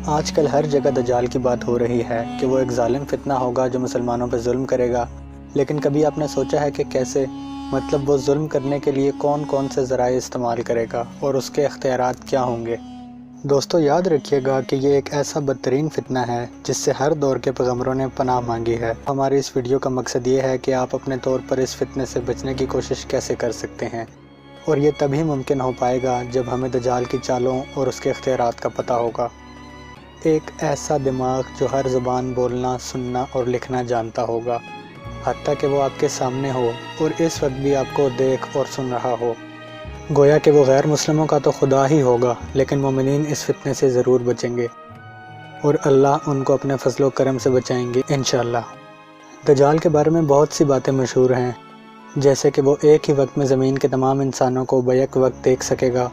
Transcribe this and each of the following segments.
آج کل ہر جگہ دجال کی بات ہو رہی ہے کہ وہ ایک ظالم فتنہ ہوگا جو مسلمانوں پہ ظلم کرے گا، لیکن کبھی آپ نے سوچا ہے کہ کیسے؟ مطلب وہ ظلم کرنے کے لیے کون کون سے ذرائع استعمال کرے گا اور اس کے اختیارات کیا ہوں گے؟ دوستو یاد رکھیے گا کہ یہ ایک ایسا بدترین فتنہ ہے جس سے ہر دور کے پیغمبروں نے پناہ مانگی ہے۔ ہماری اس ویڈیو کا مقصد یہ ہے کہ آپ اپنے طور پر اس فتنے سے بچنے کی کوشش کیسے کر سکتے ہیں، اور یہ تبھی ممکن ہو پائے گا جب ہمیں دجال کی چالوں اور اس کے اختیارات کا پتہ ہوگا۔ ایک ایسا دماغ جو ہر زبان بولنا، سننا اور لکھنا جانتا ہوگا، حتیٰ کہ وہ آپ کے سامنے ہو اور اس وقت بھی آپ کو دیکھ اور سن رہا ہو۔ گویا کہ وہ غیر مسلموں کا تو خدا ہی ہوگا، لیکن مومنین اس فتنے سے ضرور بچیں گے اور اللہ ان کو اپنے فضل و کرم سے بچائیں گے انشاءاللہ۔ دجال کے بارے میں بہت سی باتیں مشہور ہیں، جیسے کہ وہ ایک ہی وقت میں زمین کے تمام انسانوں کو بیک وقت دیکھ سکے گا،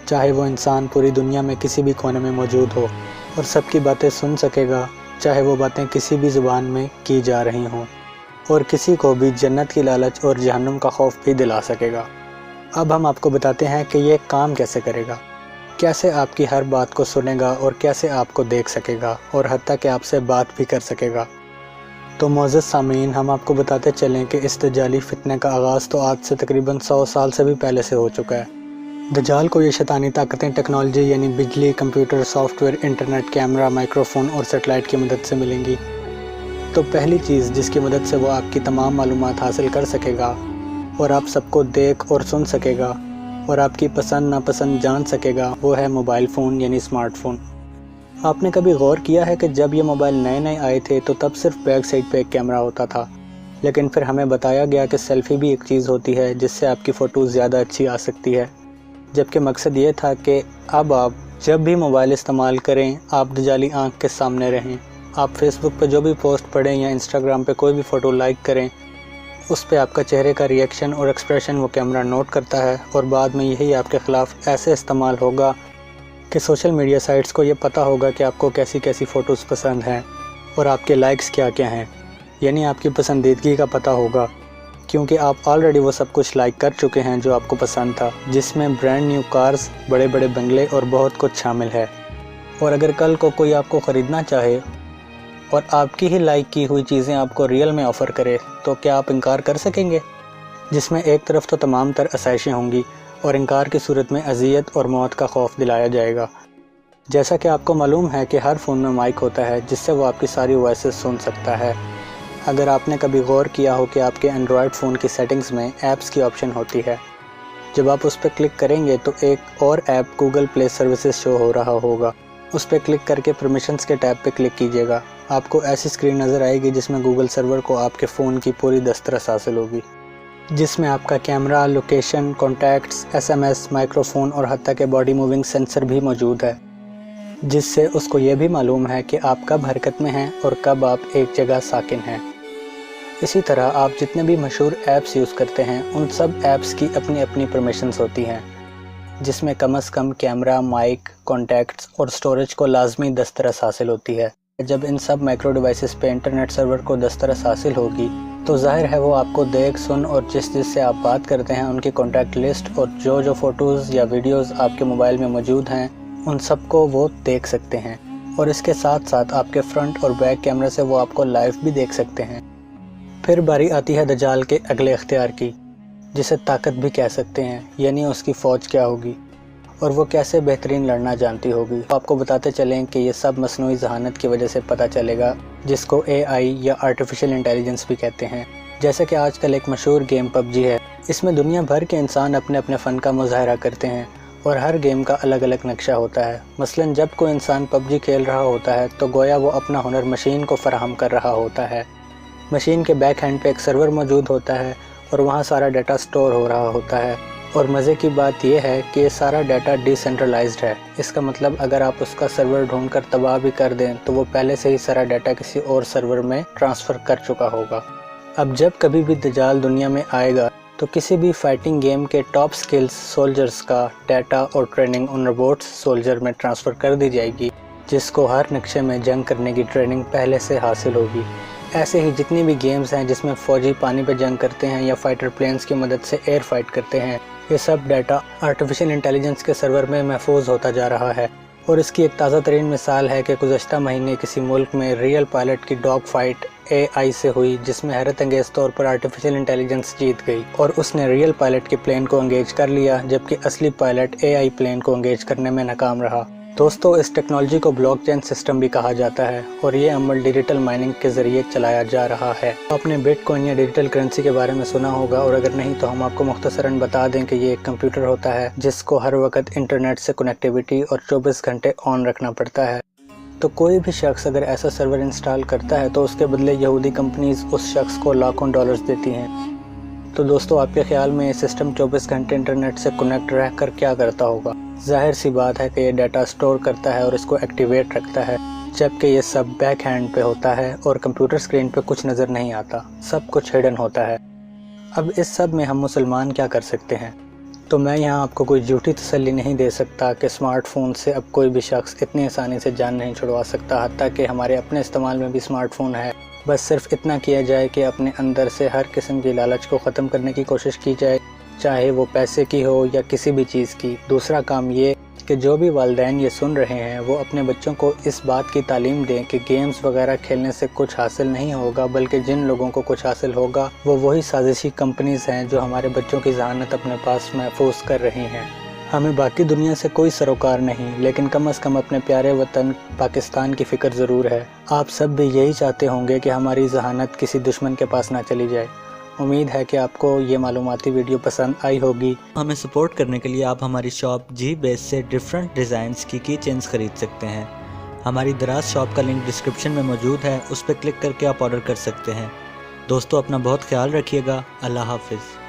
چاہے وہ انسان پوری دنیا میں کسی بھی کونے میں موجود ہو، اور سب کی باتیں سن سکے گا، چاہے وہ باتیں کسی بھی زبان میں کی جا رہی ہوں، اور کسی کو بھی جنت کی لالچ اور جہنم کا خوف بھی دلا سکے گا۔ اب ہم آپ کو بتاتے ہیں کہ یہ کام کیسے کرے گا، کیسے آپ کی ہر بات کو سنے گا اور کیسے آپ کو دیکھ سکے گا اور حتیٰ کہ آپ سے بات بھی کر سکے گا۔ تو معزز سامعین، ہم آپ کو بتاتے چلیں کہ اس دجالی فتنے کا آغاز تو آج سے تقریباً 100 سال سے بھی پہلے سے ہو چکا ہے۔ دجال کو یہ شیطانی طاقتیں ٹیکنالوجی یعنی بجلی، computer, soft where, internet, camera, microphone اور سیٹلائٹ کی مدد سے ملیں گی۔ تو پہلی چیز جس کی مدد سے وہ آپ کی تمام معلومات حاصل کر سکے گا اور آپ سب کو دیکھ اور سن سکے گا اور آپ کی پسند ناپسند جان سکے گا، وہ ہے موبائل فون یعنی اسمارٹ فون۔ آپ نے کبھی غور کیا ہے کہ جب یہ موبائل نئے نئے آئے تھے تو تب صرف بیک سائڈ پہ ایک کیمرہ ہوتا تھا، لیکن پھر ہمیں بتایا گیا کہ سیلفی بھی ایک چیز ہوتی ہے جس سے آپ کی فوٹوز زیادہ اچھی آ سکتی ہے، جبکہ مقصد یہ تھا کہ اب آپ جب بھی موبائل استعمال کریں آپ دجالی آنکھ کے سامنے رہیں۔ آپ فیس بک پہ جو بھی پوسٹ پڑھیں یا انسٹاگرام پہ کوئی بھی فوٹو لائک کریں، اس پہ آپ کا چہرے کا ریئیکشن اور ایکسپریشن وہ کیمرہ نوٹ کرتا ہے، اور بعد میں یہی آپ کے خلاف ایسے استعمال ہوگا کہ سوشل میڈیا سائٹس کو یہ پتہ ہوگا کہ آپ کو کیسی کیسی فوٹوز پسند ہیں اور آپ کے لائکس کیا کیا ہیں، یعنی آپ کی پسندیدگی کا پتہ ہوگا، کیونکہ آپ آلریڈی وہ سب کچھ لائک کر چکے ہیں جو آپ کو پسند تھا، جس میں برانڈ نیو کارز، بڑے بڑے بنگلے اور بہت کچھ شامل ہے۔ اور اگر کل کو کوئی آپ کو خریدنا چاہے اور آپ کی ہی لائک کی ہوئی چیزیں آپ کو ریئل میں آفر کرے تو کیا آپ انکار کر سکیں گے؟ جس میں ایک طرف تو تمام تر آسائشیں ہوں گی اور انکار کی صورت میں اذیت اور موت کا خوف دلایا جائے گا۔ جیسا کہ آپ کو معلوم ہے کہ ہر فون میں مائک ہوتا ہے جس سے وہ آپ کی ساری وائسز سن سکتا ہے۔ اگر آپ نے کبھی غور کیا ہو کہ آپ کے اینڈرائڈ فون کی سیٹنگز میں ایپس کی آپشن ہوتی ہے، جب آپ اس پہ کلک کریں گے تو ایک اور ایپ گوگل پلے سروسز شو ہو رہا ہوگا، اس پہ کلک کر کے پرمیشنز کے ٹیب پہ کلک کیجیے گا۔ آپ کو ایسی اسکرین نظر آئے گی جس میں گوگل سرور کو آپ کے فون کی پوری دسترس حاصل ہوگی، جس میں آپ کا camera, location, contacts, SMS، microphone اور حتیٰ کہ باڈی موونگ سینسر بھی موجود ہے، جس سے اس کو یہ بھی معلوم ہے کہ آپ کب حرکت میں ہیں اور کب آپ ایک جگہ ساکن ہیں۔ اسی طرح آپ جتنے بھی مشہور ایپس یوز کرتے ہیں ان سب ایپس کی اپنی اپنی پرمیشنز ہوتی ہیں، جس میں کم از کم کیمرہ، مائک، کانٹیکٹس اور سٹوریج کو لازمی دسترس حاصل ہوتی ہے۔ جب ان سب مائکرو ڈیوائسز پہ انٹرنیٹ سرور کو دسترس حاصل ہوگی تو ظاہر ہے وہ آپ کو دیکھ، سن اور جس سے آپ بات کرتے ہیں ان کی کانٹیکٹ لسٹ اور جو فوٹوز یا ویڈیوز آپ کے موبائل میں موجود ہیں ان سب کو وہ دیکھ سکتے ہیں، اور اس کے ساتھ ساتھ آپ کے فرنٹ اور بیک کیمرے سے وہ آپ کو لائیو بھی دیکھ سکتے ہیں۔ پھر باری آتی ہے دجال کے اگلے اختیار کی، جسے طاقت بھی کہہ سکتے ہیں، یعنی اس کی فوج کیا ہوگی اور وہ کیسے بہترین لڑنا جانتی ہوگی۔ آپ کو بتاتے چلیں کہ یہ سب مصنوعی ذہانت کی وجہ سے پتہ چلے گا، جس کو AI یا آرٹیفیشل انٹیلیجنس بھی کہتے ہیں۔ جیسے کہ آج کل ایک مشہور گیم PUBG ہے، اس میں دنیا بھر کے انسان اپنے اپنے فن کا مظاہرہ کرتے ہیں اور ہر گیم کا الگ الگ نقشہ ہوتا ہے۔ مثلا جب کوئی انسان PUBG کھیل رہا ہوتا ہے تو گویا وہ اپنا ہنر مشین کو فراہم کر رہا ہوتا ہے۔ مشین کے بیک ہینڈ پہ ایک سرور موجود ہوتا ہے اور وہاں سارا ڈیٹا سٹور ہو رہا ہوتا ہے، اور مزے کی بات یہ ہے کہ یہ سارا ڈیٹا ڈی سینٹرلائزڈ ہے۔ اس کا مطلب اگر آپ اس کا سرور ڈھونڈ کر تباہ بھی کر دیں تو وہ پہلے سے ہی سارا ڈیٹا کسی اور سرور میں ٹرانسفر کر چکا ہوگا۔ اب جب کبھی بھی دجال دنیا میں آئے گا تو کسی بھی فائٹنگ گیم کے ٹاپ سکلز سولجرز کا ڈیٹا اور ٹریننگ ان روبوٹس سولجر میں ٹرانسفر کر دی جائے گی، جس کو ہر نقشے میں جنگ کرنے کی ٹریننگ پہلے سے حاصل ہوگی۔ ایسے ہی جتنی بھی گیمز ہیں جس میں فوجی پانی پہ جنگ کرتے ہیں یا فائٹر پلینز کی مدد سے ایئر فائٹ کرتے ہیں، یہ سب ڈیٹا آرٹیفیشل انٹیلیجنس کے سرور میں محفوظ ہوتا جا رہا ہے، اور اس کی ایک تازہ ترین مثال ہے کہ گزشتہ مہینے کسی ملک میں ریئل پائلٹ کی ڈاگ فائٹ AI سے ہوئی، جس میں حیرت انگیز طور پر آرٹیفیشل انٹیلیجنس جیت گئی اور اس نے ریئل پائلٹ کے پلین کو انگیج کر لیا، جبکہ اصلی پائلٹ AI پلین کو انگیج کرنے میں ناکام رہا۔ دوستو، اس ٹیکنالوجی کو بلاک چین سسٹم بھی کہا جاتا ہے اور یہ عمل ڈیجیٹل مائننگ کے ذریعے چلایا جا رہا ہے۔ آپ نے بٹ کوائن یا ڈیجیٹل کرنسی کے بارے میں سنا ہوگا، اور اگر نہیں تو ہم آپ کو مختصراً بتا دیں کہ یہ ایک کمپیوٹر ہوتا ہے جس کو ہر وقت انٹرنیٹ سے کنیکٹیویٹی اور 24 گھنٹے آن رکھنا پڑتا ہے۔ تو کوئی بھی شخص اگر ایسا سرور انسٹال کرتا ہے تو اس کے بدلے یہودی کمپنیز اس شخص کو لاکھوں ڈالرز دیتی ہیں۔ تو دوستو، آپ کے خیال میں یہ سسٹم 24 گھنٹے انٹرنیٹ سے کنیکٹ رہ کر کیا کرتا ہوگا؟ ظاہر سی بات ہے کہ یہ ڈیٹا سٹور کرتا ہے اور اس کو ایکٹیویٹ رکھتا ہے، جبکہ یہ سب بیک ہینڈ پہ ہوتا ہے اور کمپیوٹر سکرین پہ کچھ نظر نہیں آتا، سب کچھ ہڈن ہوتا ہے۔ اب اس سب میں ہم مسلمان کیا کر سکتے ہیں؟ تو میں یہاں آپ کو کوئی جھوٹی تسلی نہیں دے سکتا کہ اسمارٹ فون سے اب کوئی بھی شخص اتنی آسانی سے جان نہیں چھڑوا سکتا، حتیٰ کہ ہمارے اپنے استعمال میں بھی اسمارٹ فون ہے۔ بس صرف اتنا کیا جائے کہ اپنے اندر سے ہر قسم کی لالچ کو ختم کرنے کی کوشش کی جائے، چاہے وہ پیسے کی ہو یا کسی بھی چیز کی۔ دوسرا کام یہ کہ جو بھی والدین یہ سن رہے ہیں وہ اپنے بچوں کو اس بات کی تعلیم دیں کہ گیمز وغیرہ کھیلنے سے کچھ حاصل نہیں ہوگا، بلکہ جن لوگوں کو کچھ حاصل ہوگا وہ وہی سازشی کمپنیز ہیں جو ہمارے بچوں کی ذہانت اپنے پاس محفوظ کر رہی ہیں۔ ہمیں باقی دنیا سے کوئی سروکار نہیں، لیکن کم از کم اپنے پیارے وطن پاکستان کی فکر ضرور ہے۔ آپ سب بھی یہی چاہتے ہوں گے کہ ہماری ذہانت کسی دشمن کے پاس نہ چلی جائے۔ امید ہے کہ آپ کو یہ معلوماتی ویڈیو پسند آئی ہوگی۔ ہمیں سپورٹ کرنے کے لیے آپ ہماری شاپ جی بیس سے ڈیفرنٹ ڈیزائنز کی کی چینز خرید سکتے ہیں۔ ہماری دراز شاپ کا لنک ڈسکرپشن میں موجود ہے، اس پہ کلک کر کے آپ آرڈر کر سکتے ہیں۔ دوستو، اپنا بہت خیال رکھیے گا۔ اللہ حافظ۔